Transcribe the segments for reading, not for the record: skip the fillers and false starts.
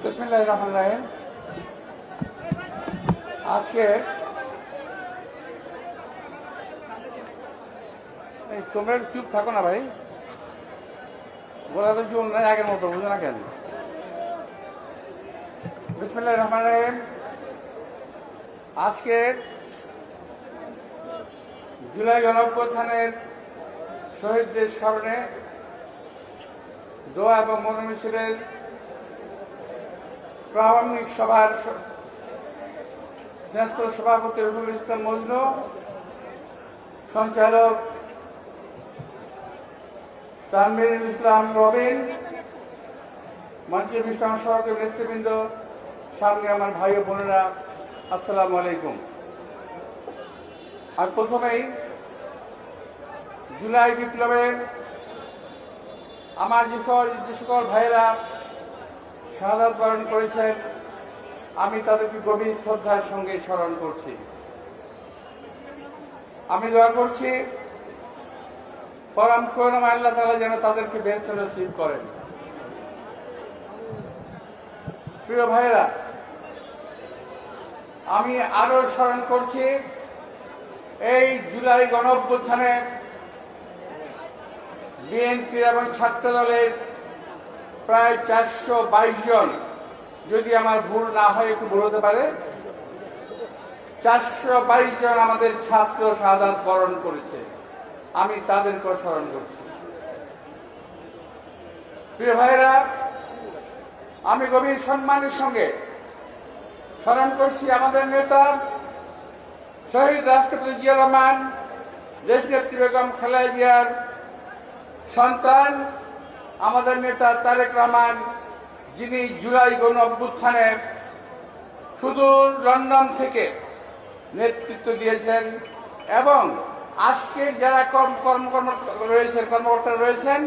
বিসমিল্লাহির রহমানির রহিম। আজকে তোমরা চুপ থাকো না ভাই, বলা তো চুপ নাই আগের মতো, বুঝো না কেন? বিসমিল্লাহির রহমানির রহিম। আজকে জুলাই গণঅভ্যুত্থানের শহীদদের স্মরণে দোয়া এবং মনোমিছিলের প্রারম্ভিক সভার জ্যেষ্ঠ সভাপতি রফিকুল ইসলাম মজনু, সঞ্চালক তানভীরুল ইসলাম রবিন, মঞ্চের বিশ্রাম সহকারী নেতৃবৃন্দ, সামনে আমার ভাই ও বোনেরা, আসসালামু আলাইকুম। আর প্রথমেই জুলাই বিপ্লবের আমার যে সকল ভাইয়েরা শাহাদাত বরণ করেছেন, আমি তাদেরকে গভীর শ্রদ্ধার সঙ্গে স্মরণ করছি। আমি দোয়া করছি পরম করুণাময় আল্লাহ তাআলা যেন তাদেরকে বেহেশত নসিব করেন। প্রিয় ভাইয়েরা, আমি আরো স্মরণ করছি এই জুলাই গণঅভ্যুত্থানে বিএনপি এবং ছাত্র দলের প্রায় 422 জন, যদি আমার ভুল না হয় একটু ভুল হতে পারে, 422 জন আমাদের ছাত্র শাহাদাত বরণ করেছে। আমি তাদেরকেও স্মরণ করছি। প্রিয় ভাইয়েরা, আমি গভীর সম্মানের সঙ্গে স্মরণ করছি আমাদের নেতা শহীদ রাষ্ট্রপতি জিয়াউর রহমান, দেশনেত্রী বেগম খালেদা জিয়ার সন্তান আমাদের নেতা তারেক রহমান, যিনি জুলাই গণঅভ্যুত্থানে সুদূর লন্ডন থেকে নেতৃত্ব দিয়েছেন এবং আজকে যারা কর্মকর্তা রয়েছেন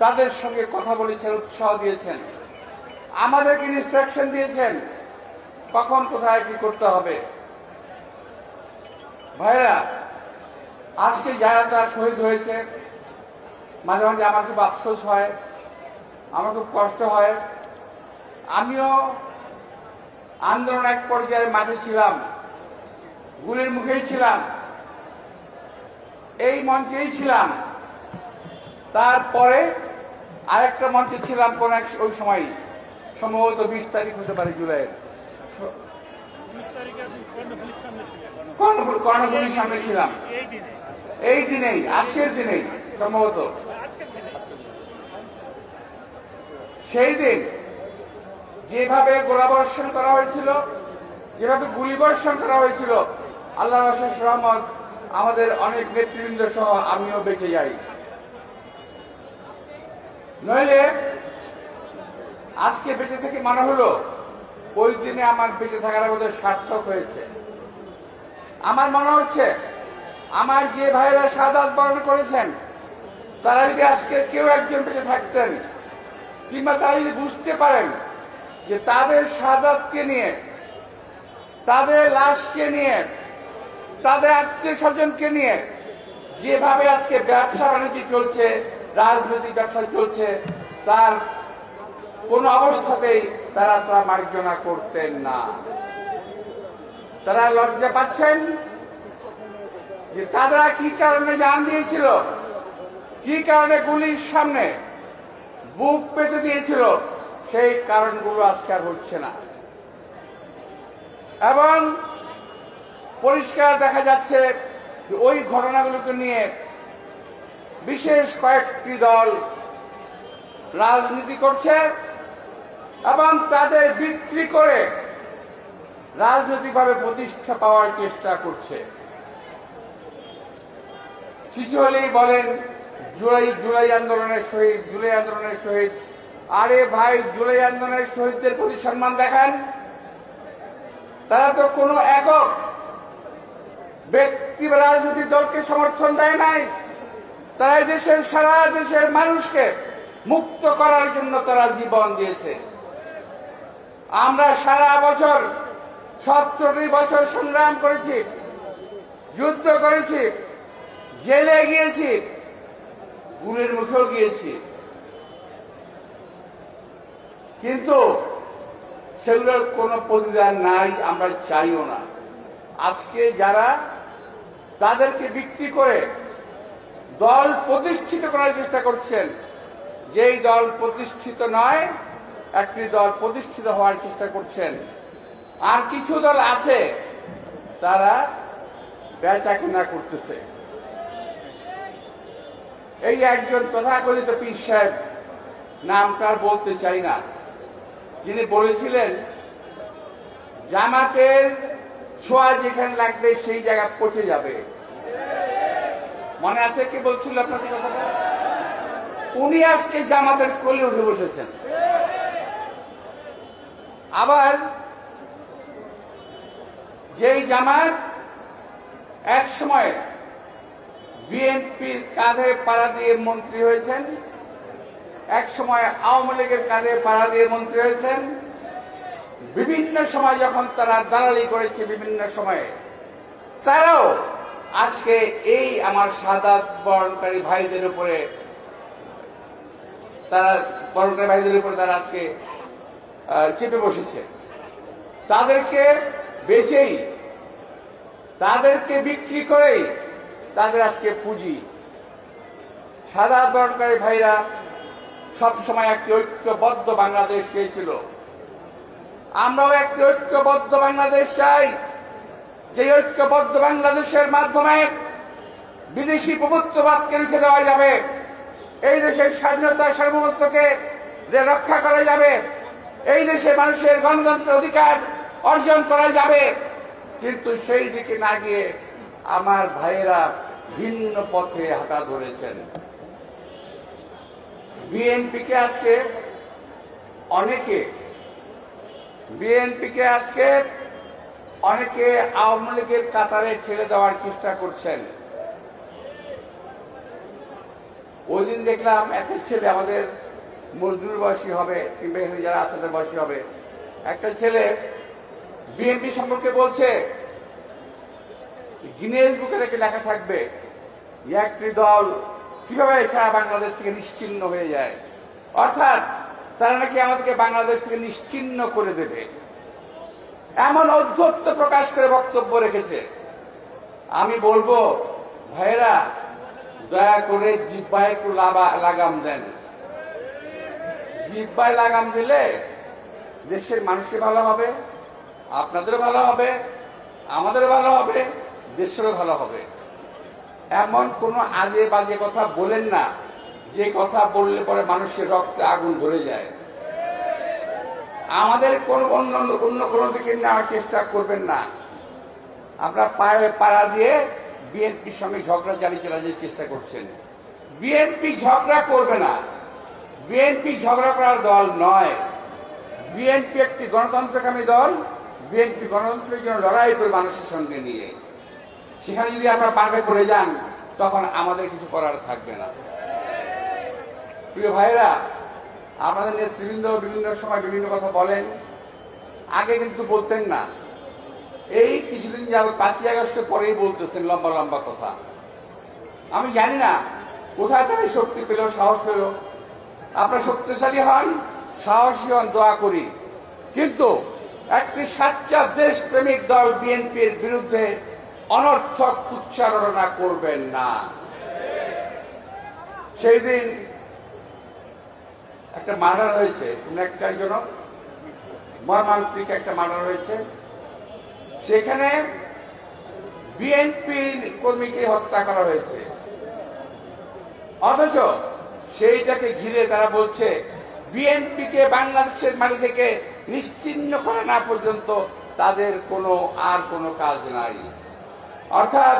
তাদের সঙ্গে কথা বলেছেন, উৎসাহ দিয়েছেন, আমাদেরকে ইনস্ট্রাকশন দিয়েছেন কখন কোথায় কি করতে হবে। ভাইরা, আজকে যারা তারা শহীদ হয়েছে, মাঝে মাঝে আমার খুব আফসোস হয়, আমার খুব কষ্ট হয়। আমিও আন্দোলন এক পর্যায়ে মাঠে ছিলাম, গুলির মুখেই ছিলাম, এই মঞ্চেই ছিলাম, তারপরে আরেকটা মঞ্চে ছিলাম কোন এক ওই সময়, সম্ভবত 20 তারিখ হতে পারে জুলাইয়ের, কর্ণফুলির সামনে ছিলাম, এই দিনেই, আজকের দিনেই সম্ভবত। সেই দিন যেভাবে গোলাবর্ষণ করা হয়েছিল, যেভাবে গুলিবর্ষণ করা হয়েছিল, আল্লাহর অশেষ রহমত আমাদের অনেক নেতৃবৃন্দ সহ আমিও বেঁচে যাই। নইলে আজকে বেঁচে থেকে মনে হলো ওই দিনে আমার বেঁচে থাকার বোধহয় সার্থক হয়েছে। আমার মনে হচ্ছে আমার যে ভাইয়েরা শাহাদাত বরণ করেছেন তারা যদি আজকে কেউ একজন বেঁচে থাকতেন, কিংবা তারা যদি বুঝতে পারেন যে তাদের শাহাদাতকে নিয়ে, তাদের লাশকে নিয়ে, তাদের আত্মীয় স্বজনকে নিয়ে যেভাবে আজকে ব্যবসা বাণিজ্য চলছে, রাজনৈতিক ব্যবসা চলছে, তার কোন অবস্থাতেই তারা মার্জনা করতেন না। তারা লজ্জা পাচ্ছেন যে তারা কি কারণে জান দিয়েছিল, কি কারণে গুলির সামনে বুক পেতে দিয়েছিল, সেই কারণগুলো আজকে আর হচ্ছে না। এবং পরিষ্কার দেখা যাচ্ছে যে ওই ঘটনাগুলোকে নিয়ে বিশেষ কয়েকটি দল রাজনীতি করছে এবং তাদের বিক্রি করে রাজনৈতিকভাবে প্রতিষ্ঠা পাওয়ার চেষ্টা করছে। কিছু হলেই বলেন জুলাই আন্দোলনের শহীদ, জুলাই আন্দোলনের শহীদ। আরে ভাই, জুলাই আন্দোলনের শহীদদের প্রতি সম্মান দেখান। তারা তো কোনো একক ব্যক্তি বা রাজনৈতিক দলকে সমর্থন দেয় নাই, তারা দেশের সারা দেশের মানুষকে মুক্ত করার জন্য তারা জীবন দিয়েছে। আমরা সারা বছর 17টি বছর সংগ্রাম করেছি, যুদ্ধ করেছি, জেলে গিয়েছি, গুলির মুখেও গিয়েছি, কিন্তু সেগুলোর কোনো প্রতিদান নাই, আমরা চাইও না। আজকে যারা তাদেরকে বিক্রি করে দল প্রতিষ্ঠিত করার চেষ্টা করছেন, যেই দল প্রতিষ্ঠিত নয়, একটি দল প্রতিষ্ঠিত হওয়ার চেষ্টা করছেন। আর কিছু দল আছে তারা বেচা কেনা করতেছে। এই একজন তথাকথিত পীর সাহেব, নামটা বলতে চাই না, যিনি বলেছিলেন জামাতের ছোঁয়া যেখানে লাগবে সেই জায়গা পচে যাবে। মনে আছে কি বলছিল আপনাদের কথাটা? উনি আজকে জামাতের কোলে উঠে বসেছেন। আবার যেই জামাত এক সময় বিএনপির কাঁধে পাড়া দিয়ে মন্ত্রী হয়েছেন, এক সময় আওয়ামী লীগের কাঁধে পাড়া দিয়ে মন্ত্রী হয়েছেন, বিভিন্ন সময় যখন তারা দালালি করেছে, বিভিন্ন সময়ে তারাও আজকে এই আমার শাহাদাত বরণকারী ভাইদের উপরে তারা আজকে চেপে বসেছে। তাদেরকে বেচেই, তাদেরকে বিক্রি করেই তাদের আজকে পুঁজি। শাহাদাত বরণকারী ভাইরা সবসময় একটি ঐক্যবদ্ধ বাংলাদেশ চেয়েছিল। আমরাও একটি ঐক্যবদ্ধ বাংলাদেশ চাই, যে ঐক্যবদ্ধ বাংলাদেশের মাধ্যমে বিদেশি প্রভুত্ববাদকে রুখে দেওয়া যাবে, এই দেশের স্বাধীনতা সার্বভৌমত্বকে রক্ষা করা যাবে, এই দেশে মানুষের গণতন্ত্রের অধিকার অর্জন করা যাবে। কিন্তু সেই দিকে না গিয়ে আমার ভাইয়েরা ভিন্ন পথে হাঁটা ধরেছেন। বিএনপিকে আজকে অনেকে আওয়ামী লীগের কাতারে ঠেলে দেওয়ার চেষ্টা করছেন। ওই দিন দেখলাম একটা ছেলে, আমাদের মজদুর বয়সী হবে কিংবা এখানে যারা আছে তাদের বয়সী হবে, একটা ছেলে বিএনপি সম্পর্কে বলছে গিনেস বুকে নাকি লেখা থাকবে একটি দল কিভাবে সারা বাংলাদেশ থেকে নিশ্চিহ্ন হয়ে যায়, অর্থাৎ তারা নাকি আমাদেরকে বাংলাদেশ থেকে নিশ্চিহ্ন করে দেবে, এমন ঔদ্ধত্য প্রকাশ করে বক্তব্য রেখেছে। আমি বলবো ভাইরা, দয়া করে জিহ্বায় একটু লাগাম দেন। জিহ্বায় লাগাম দিলে দেশের মানুষের ভালো হবে, আপনাদেরও ভালো হবে, আমাদেরও ভালো হবে, দেশেরও ভালো হবে। এমন কোন আজে বাজে কথা বলেন না যে কথা বললে পরে মানুষের রক্তে আগুন ধরে যায়। আমাদের অন্য কোনো দিকে নেওয়ার চেষ্টা করবেন না। আপনারা পাড়া দিয়ে বিএনপির সঙ্গে ঝগড়া চালিয়ে চালানোর চেষ্টা করছেন। বিএনপি ঝগড়া করবে না, বিএনপি ঝগড়া করার দল নয়। বিএনপি একটি গণতন্ত্রকামী দল। বিএনপি গণতন্ত্রের জন্য লড়াই করে মানুষের সঙ্গে নিয়ে, সেখানে যদি আপনারা পার্কে পড়ে যান তখন আমাদের কিছু করার থাকবে না। প্রিয় ভাইরা, আমাদের নেতৃবৃন্দ বিভিন্ন সময় বিভিন্ন কথা বলেন, আগে কিন্তু বলতেন না। এই কিছুদিন যাবে 5ই আগস্টের পরেই বলতেছেন লম্বা লম্বা কথা। আমি জানি না কোথায় তারা শক্তি পেল, সাহস পেল। আপনারা শক্তিশালী হন, সাহসী হন, দোয়া করি। কিন্তু একটি সাচ্চা দেশপ্রেমিক দল বিএনপির বিরুদ্ধে অনর্থক উচ্চারণা করবেন না। সেই দিন একটা মার্ডার হয়েছে, একজন মর্মান্তিক একটা মার্ডার হয়েছে, সেখানে বিএনপির কর্মীকে হত্যা করা হয়েছে। অথচ সেইটাকে ঘিরে তারা বলছে বিএনপিকে বাংলাদেশের মাটি থেকে নিশ্চিহ্ন করা না পর্যন্ত তাদের আর কোনো কাজ নাই। অর্থাৎ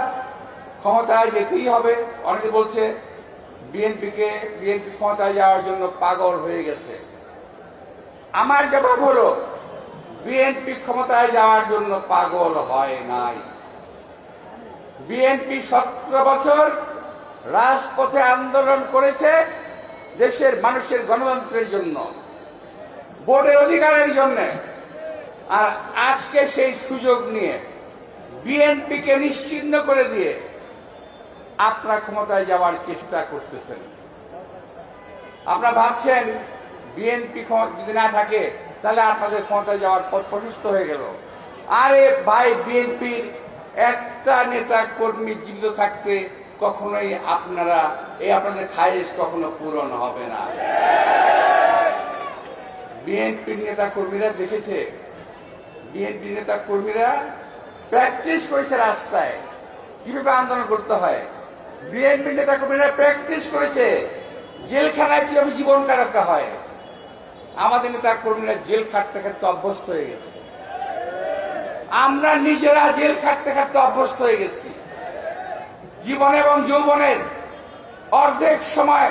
ক্ষমতায় যেতেই হবে। অনেকে বলছে বিএনপি ক্ষমতায় যাওয়ার জন্য পাগল হয়ে গেছে। আমার জবাব হলো, বিএনপি ক্ষমতায় যাওয়ার জন্য পাগল হয় নাই। বিএনপি 17 বছর রাজপথে আন্দোলন করেছে দেশের মানুষের গণতন্ত্রের জন্য, ভোটের অধিকারের জন্য। আর আজকে সেই সুযোগ নিয়ে বিএনপিকে নিশ্চিহ্ন করে দিয়ে আপনারা ক্ষমতায় যাওয়ার চেষ্টা করতেছেন। আপনারা ভাবছেন বিএনপি যদি না থাকে তাহলে আপনাদের ক্ষমতায় যাওয়ার পথ প্রশস্ত হয়ে গেল। আরে ভাই, বিএনপির একটা নেতা কর্মী জীবিত থাকতে কখনোই আপনাদের খায়েশ কখনো পূরণ হবে না। বিএনপির নেতা কর্মীরা দেখেছে, বিএনপির নেতা কর্মীরা প্র্যাকটিস করেছে রাস্তায় কিভাবে আন্দোলন করতে হয়। বিএনপির নেতা কর্মীরা প্র্যাকটিস করেছে জেলখানায় কিভাবে জীবন কাটাতে হয়। আমাদের নেতা কর্মীরা জেল খাটতে খাটতে অভ্যস্ত হয়ে গেছে, আমরা নিজেরা জেল খাটতে খাটতে অভ্যস্ত হয়ে গেছি। জীবন এবং যৌবনের অর্ধেক সময়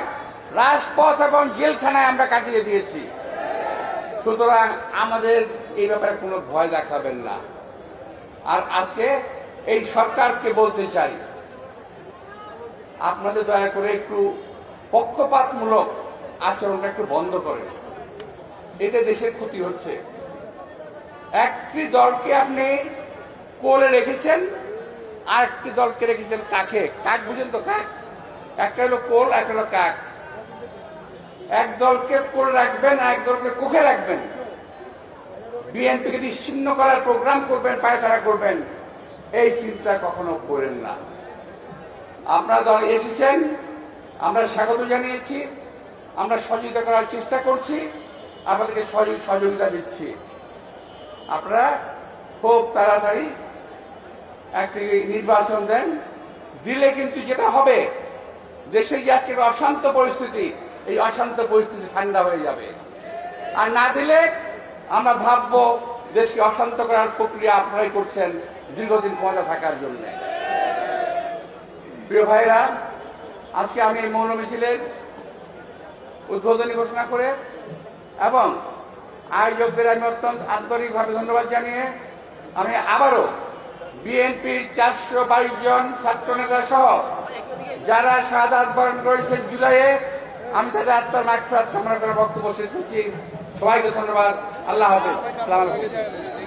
রাজপথ এবং জেলখানায় আমরা কাটিয়ে দিয়েছি। সুতরাং আমাদের এই ব্যাপারে কোনো ভয় দেখাবেন না। আর আজকে এই সরকারকে বলতে চাই, আপনাদের দয়া করে একটু পক্ষপাতমূলক আচরণটা একটু বন্ধ করেন। এতে দেশের ক্ষতি হচ্ছে। একটি দলকে আপনি কোলে রেখেছেন, আর একটি দলকে রেখেছেন কাকে। কাক বুঝেন তো? কাক একটা হলো কোল, একটা হলো কাক। এক দলকে কোলে রাখবেন, আর এক দলকে কোখে রাখবেন। বিএনপিকে নিশ্চিহ্ন করার প্রোগ্রাম করবেন, পায়তারা করবেন, এই চিন্তা কখনো করেন না। আপনারা দল এসেছেন, আমরা স্বাগত জানিয়েছি, আমরা সহযোগিতা করার চেষ্টা করছি, আপনাদেরকে সহযোগিতা দিচ্ছি। আপনারা খুব তাড়াতাড়ি একটি নির্বাচন দেন, দিলে কিন্তু যেটা হবে, দেশে যে আজকে অশান্ত পরিস্থিতি, এই অশান্ত পরিস্থিতি ঠান্ডা হয়ে যাবে। আর না দিলে আমরা ভাববো দেশকে অশান্ত করার প্রক্রিয়া আপনারাই করছেন দীর্ঘদিন ক্ষমতা থাকার জন্য। প্রিয় ভাইরা, আজকে আমি এই মৌন মিছিলের উদ্বোধনী ঘোষণা করে এবং আয়োজকদের আমি অত্যন্ত আন্তরিকভাবে ধন্যবাদ জানিয়ে আমি আবারও বিএনপির 422 জন ছাত্র নেতা সহ যারা শাহাদাত বরণ করেছেন জুলাইয়ে, আমি তাদের আত্মার মাগফিরাত কামনা করে বক্তব্য শেষ করছি। সবাইকে ধন্যবাদ। আল্লাহ হাফেজ। আসসালামু আলাইকুম।